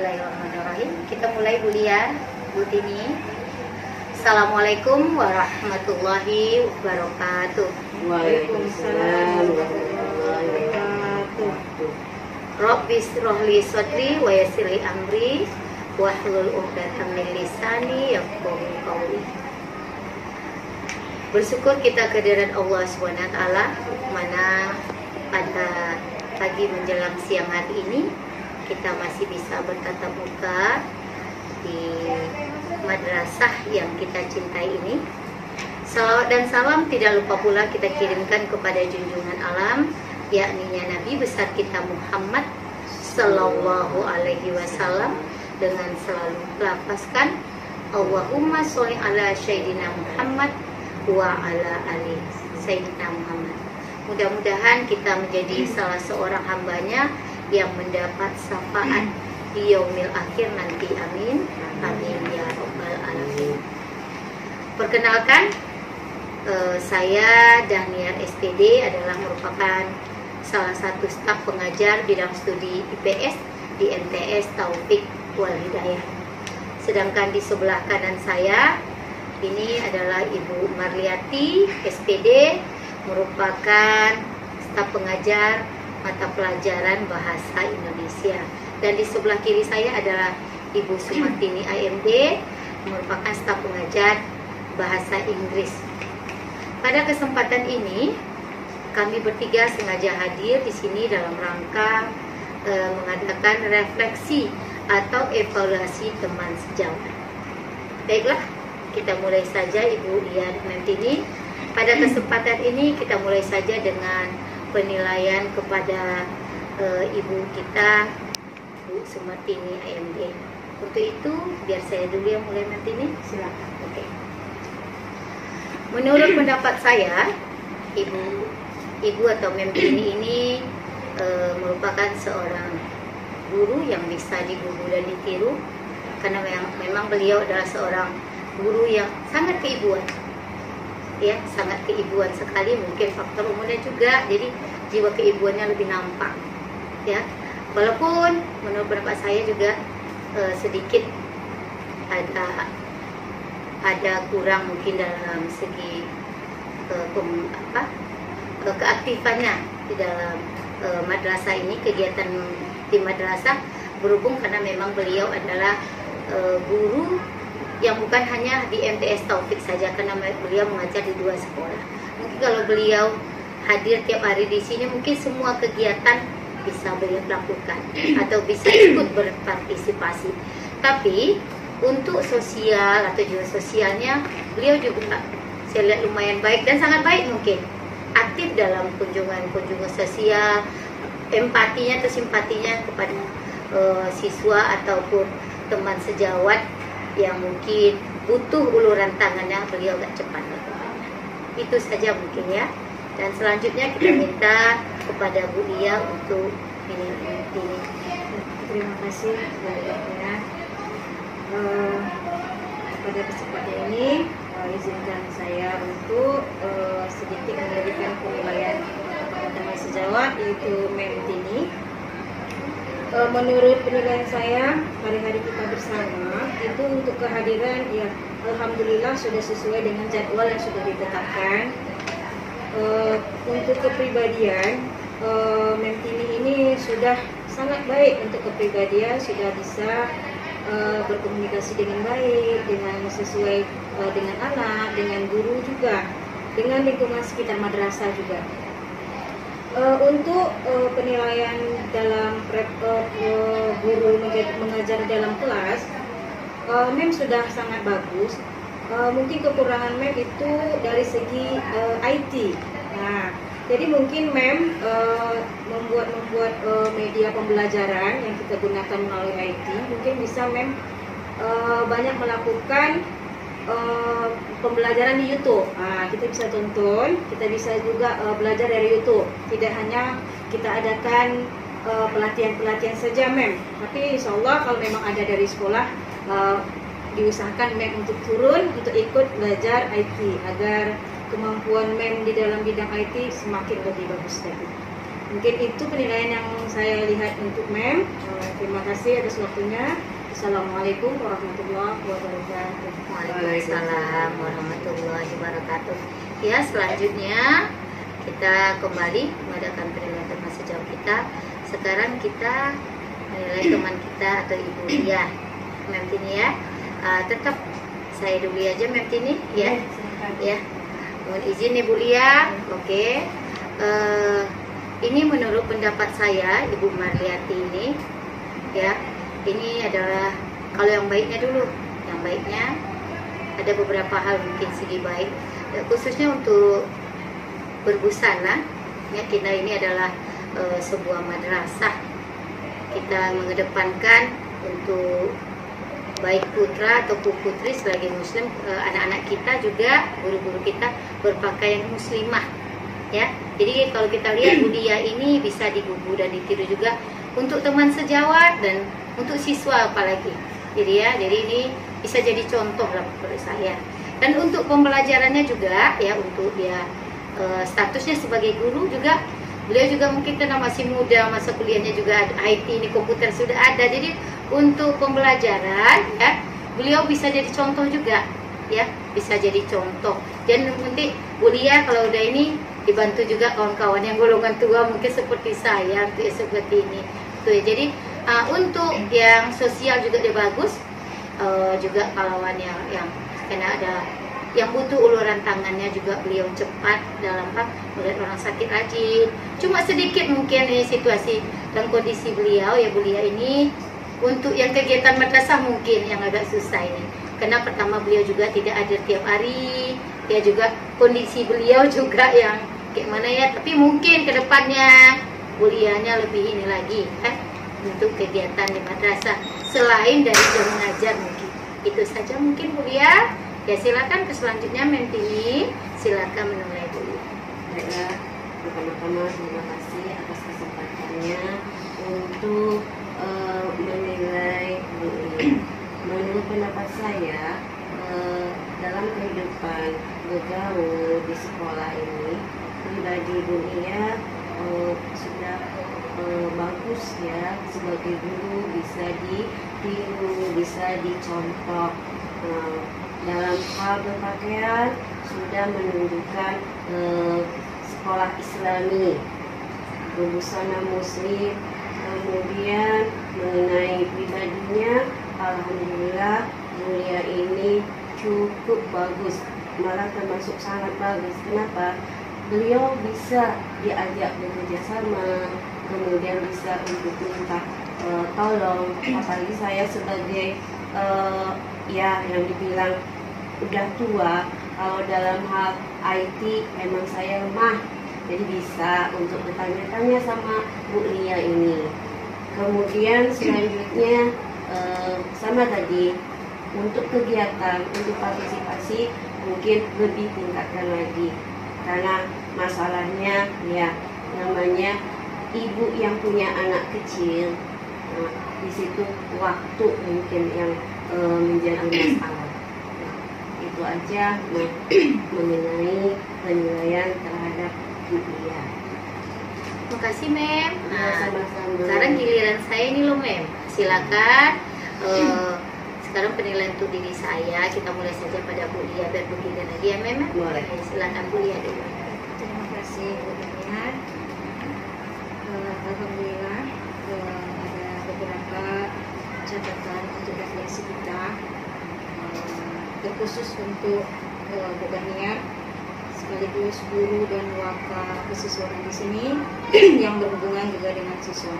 Bismillahirrahmanirrahim. Kita mulai Bu Lia, Bu Tini. Assalamualaikum warahmatullahi wabarakatuh. Waalaikumsalam warahmatullahi wabarakatuh. Rabbis rohli sodri wa yassirli amri wahlul 'uqdatam min lisani yafqahu qawli. Bersyukur kita kehadiran Allah SWT, mana pada pagi menjelang siang hari ini kita masih bisa bertatap muka di madrasah yang kita cintai ini. Salawat dan salam tidak lupa pula kita kirimkan kepada junjungan alam, yakni Nabi besar kita Muhammad Sallallahu Alaihi Wasallam, dengan selalu melafazkan Allahumma sholli ala Sayyidina Muhammad wa ala ali Sayyidina Muhammad. Mudah-mudahan kita menjadi salah seorang hambanya yang mendapat syafaat di yaumil akhir nanti. Amin. Amin ya rabbal alamin. Perkenalkan, saya Daniar SPD adalah merupakan salah satu staf pengajar bidang studi IPS di MTS Taufik Wal Hidayah. Sedangkan di sebelah kanan saya ini adalah Ibu Marliati SPD, merupakan staf pengajar mata pelajaran bahasa Indonesia. Dan di sebelah kiri saya adalah Ibu Sumartini AMD, merupakan staf pengajar bahasa Inggris. Pada kesempatan ini kami bertiga sengaja hadir di sini dalam rangka mengadakan refleksi atau evaluasi teman sejawat. Baiklah, kita mulai saja Ibu Lia Martini. Pada kesempatan ini kita mulai saja dengan penilaian kepada ibu kita Bu Sumartini AMD. Untuk itu biar saya dulu yang mulai Martini. Silakan. Oke. Menurut pendapat saya, ibu atau Martini ini merupakan seorang guru yang bisa digugu dan ditiru, karena memang beliau adalah seorang guru yang sangat keibuan. Ya, sangat keibuan sekali, mungkin faktor umurnya juga, jadi jiwa keibuannya lebih nampak. Ya, walaupun menurut pendapat saya juga sedikit ada kurang mungkin dalam segi keaktifannya di dalam madrasah ini, kegiatan di madrasah, berhubung karena memang beliau adalah guru yang bukan hanya di MTS Taufik saja, karena beliau mengajar di 2 sekolah. Mungkin kalau beliau hadir tiap hari di sini, mungkin semua kegiatan bisa beliau lakukan atau bisa ikut berpartisipasi. Tapi untuk sosial atau jiwa sosialnya, beliau juga saya lihat lumayan baik dan sangat baik, mungkin aktif dalam kunjungan sosial, empatinya atau simpatinya kepada siswa ataupun teman sejawat yang mungkin butuh uluran tangannya, beliau agak cepat lakukannya. Itu saja mungkin ya. Dan selanjutnya kita minta kepada Bu Lia untuk ini. Terima kasih banyak. Pada kesempatan ini izinkan saya untuk sedikit memberikan penilaian kepada teman sejawat, yaitu Mem Tini. Menurut penilaian saya, hari-hari kita bersama itu untuk kehadiran ya alhamdulillah sudah sesuai dengan jadwal yang sudah ditetapkan. Untuk kepribadian, Mem Tini ini sudah sangat baik untuk kepribadian, sudah bisa berkomunikasi dengan baik, dengan sesuai dengan anak, dengan guru juga, dengan lingkungan sekitar madrasah juga. Untuk penilaian dalam guru mengajar dalam kelas, Mem sudah sangat bagus. Mungkin kekurangan Mem itu dari segi IT. Nah, jadi mungkin Mem membuat media pembelajaran yang kita gunakan melalui IT, mungkin bisa Mem banyak melakukan pembelajaran di YouTube. Nah, kita bisa tonton, kita bisa juga belajar dari YouTube. Tidak hanya kita adakan pelatihan-pelatihan saja Mem, tapi insya Allah kalau memang ada dari sekolah, diusahakan Mem untuk turun untuk ikut belajar IT agar kemampuan Mem di dalam bidang IT semakin lebih bagus lagi. Mungkin itu penilaian yang saya lihat untuk Mem. Terima kasih atas waktunya. Assalamualaikum warahmatullahi wabarakatuh. Waalaikumsalam warahmatullahi wabarakatuh. Ya, selanjutnya kita kembali mengadakan penilaian teman sejauh kita. Sekarang kita menilai teman kita atau Ibu Lia, Mem Tini ya. Tetap saya dulu aja Mem Tini ya. Ya. Mohon izin Ibu Lia. Oke. Ini menurut pendapat saya Ibu Marliati ini ya. Ini adalah kalau yang baiknya dulu. Yang baiknya ada beberapa hal mungkin segi baik. Khususnya untuk berbusana ya, kita ini adalah sebuah madrasah. Kita mengedepankan untuk baik putra atau putri selagi muslim, anak-anak kita juga, guru-guru kita berpakaian muslimah ya. Jadi kalau kita lihat budaya ini bisa digugu dan ditiru juga untuk teman sejawat dan untuk siswa apalagi. Jadi ini bisa jadi contoh lah menurut saya. Dan untuk pembelajarannya juga ya, untuk dia statusnya sebagai guru juga, beliau juga mungkin karena masih muda, masa kuliahnya juga IT ini, komputer sudah ada. Jadi untuk pembelajaran ya, beliau bisa jadi contoh juga ya, bisa jadi contoh. Dan nanti Bu Lia kalau udah ini dibantu juga kawan-kawan yang golongan tua mungkin seperti saya untuk seperti ini tuh ya. Jadi untuk yang sosial juga dia bagus, juga kawan yang karena ada yang butuh uluran tangannya juga beliau cepat dalam hal melihat orang sakit rajin. Cuma sedikit mungkin ini situasi dan kondisi beliau ya Bu Lia ini untuk yang kegiatan madrasah mungkin yang agak susah ini. Karena pertama beliau juga tidak ada tiap hari, ya juga kondisi beliau juga yang kayak mana ya. Tapi mungkin kedepannya Bu Lianya lebih ini lagi kan untuk kegiatan di madrasah selain dari jam mengajar mungkin. Itu saja mungkin Bu Lia. Ya silakan ke selanjutnya Mem Tini, silakan menilai dulu. Baiklah, pertama-tama terima kasih atas kesempatannya untuk menilai Bu Lia. Menurut pendapat saya, dalam kehidupan bergaul di sekolah ini, pribadi Bu Lia sudah bagus ya, sebagai guru bisa ditiru, bisa dicontoh. Dalam hal berpakaian sudah menunjukkan sekolah Islami, berbusana muslim. Kemudian mengenai pribadinya, alhamdulillah Bu Lia ini cukup bagus, malah termasuk sangat bagus. Kenapa? Beliau bisa diajak bekerja sama, kemudian bisa untuk minta tolong. Apalagi saya sebagai ya yang dibilang udah tua, kalau dalam hal IT memang saya lemah, jadi bisa untuk bertanya-tanya sama Bu Lia ini. Kemudian selanjutnya sama tadi, untuk kegiatan, untuk partisipasi mungkin lebih tingkatkan lagi, karena masalahnya ya namanya ibu yang punya anak kecil, di situ waktu mungkin yang menjadi masalah. Itu aja mengenai penilaian terhadap Bu Lia. Terima kasih Mem. Sama-sama. Sekarang giliran saya ini loh Mem. Silakan. Sekarang penilaian untuk diri saya, kita mulai saja pada Bu Lia biar begini lagi ya Mem. Boleh. Silakan Bu Lia dulu. Terima kasih Bu Lia. Alhamdulillah ada beberapa catatan untuk refleksi kita, terkhusus untuk Bu Lia sekaligus guru dan wakil kesiswaan di sini yang berhubungan juga dengan siswa.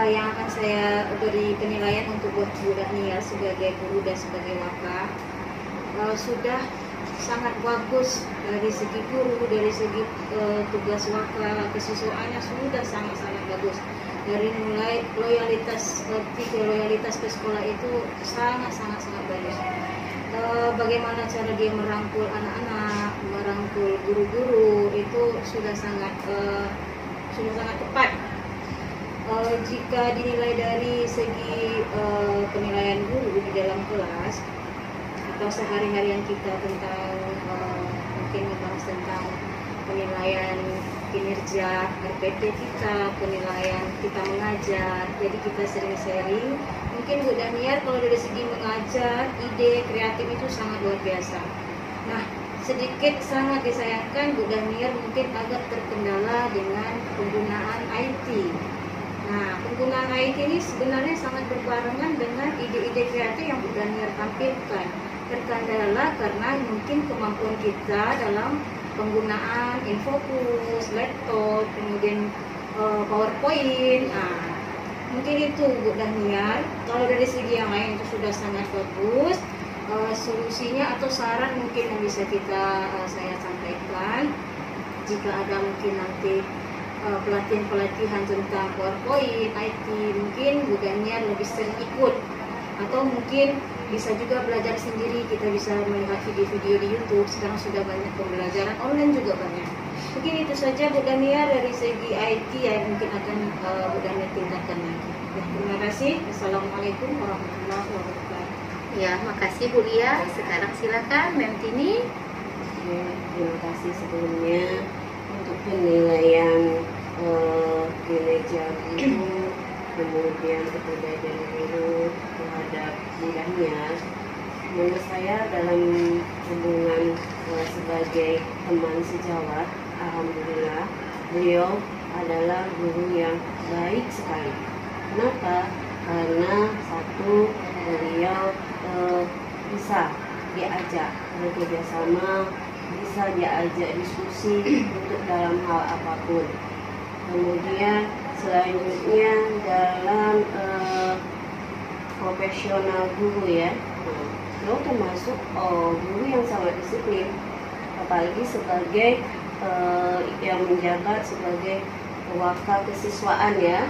Yang akan saya beri penilaian untuk Bu Lia sebagai guru dan sebagai wakil, sudah sangat bagus dari segi guru, dari segi tugas wakil kesiswaannya sudah sangat-sangat bagus. Dari mulai loyalitas ke sekolah itu sangat bagus. Bagaimana cara dia merangkul anak-anak, merangkul guru-guru itu sudah sangat tepat. Jika dinilai dari segi penilaian guru di dalam kelas atau sehari-harian kita tentang mungkin membahas tentang penilaian kinerja RPP kita, penilaian kita mengajar. Jadi kita sering sharing. Mungkin Bu Daniar kalau dari segi mengajar, ide kreatif itu sangat luar biasa. Nah, sedikit sangat disayangkan Bu Daniar mungkin agak terkendala dengan penggunaan IT. Nah, penggunaan IT ini sebenarnya sangat berbarengan dengan ide-ide kreatif yang Bu Daniar tampilkan. Terkendala karena mungkin kemampuan kita dalam penggunaan infocus, laptop, kemudian PowerPoint. Nah, mungkin itu Bu Daniar. Kalau dari segi yang lain itu sudah sangat bagus. Solusinya atau saran mungkin yang bisa saya sampaikan, jika ada mungkin nanti pelatihan-pelatihan tentang PowerPoint, IT, mungkin Bu Daniar lebih sering ikut, atau mungkin bisa juga belajar sendiri. Kita bisa melihat video-video di YouTube. Sekarang sudah banyak pembelajaran online juga banyak. Mungkin itu saja Bu Daniar dari segi IT yang mungkin akan Bu Daniar tingkatkan lagi. Ya, terima kasih. Assalamualaikum warahmatullahi wabarakatuh. Ya, makasih Bu Lia. Sekarang silakan Mem Tini. Terima kasih sebelumnya untuk penilaian kinerja guru, kemudian kepribadian guru terhadap bidangnya. Menurut saya dalam hubungan sebagai teman sejawat, alhamdulillah beliau adalah guru yang baik sekali. Kenapa? Karena satu, beliau bisa diajak bekerja sama, bisa diajak diskusi untuk dalam hal apapun. Kemudian selanjutnya dalam profesional guru ya, beliau termasuk guru yang sangat disiplin, apalagi sebagai yang menjabat sebagai wakil kesiswaan ya.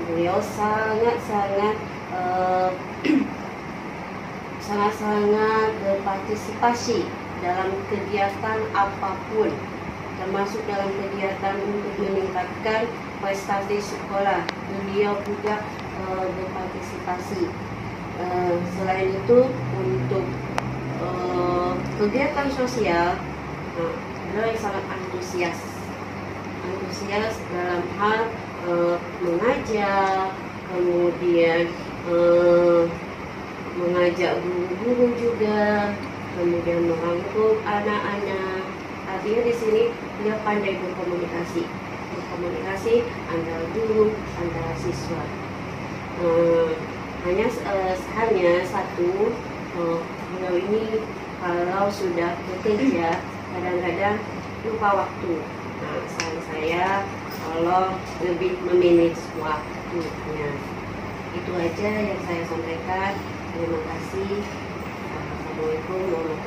Beliau sangat-sangat berpartisipasi dalam kegiatan apapun, termasuk dalam kegiatan untuk meningkatkan prestasi sekolah. Beliau juga berpartisipasi. Selain itu untuk kegiatan sosial, beliau sangat antusias dalam hal mengajar, kemudian mengajak guru-guru juga, kemudian merangkul anak-anak. Artinya di sini dia pandai berkomunikasi antara guru, antara siswa. Hanya satu, beliau ini kalau sudah bekerja kadang-kadang lupa waktu. Nah, saran saya kalau lebih memanage waktunya. Itu aja yang saya sampaikan. Terima kasih. Assalamualaikum warahmatullahi wabarakatuh.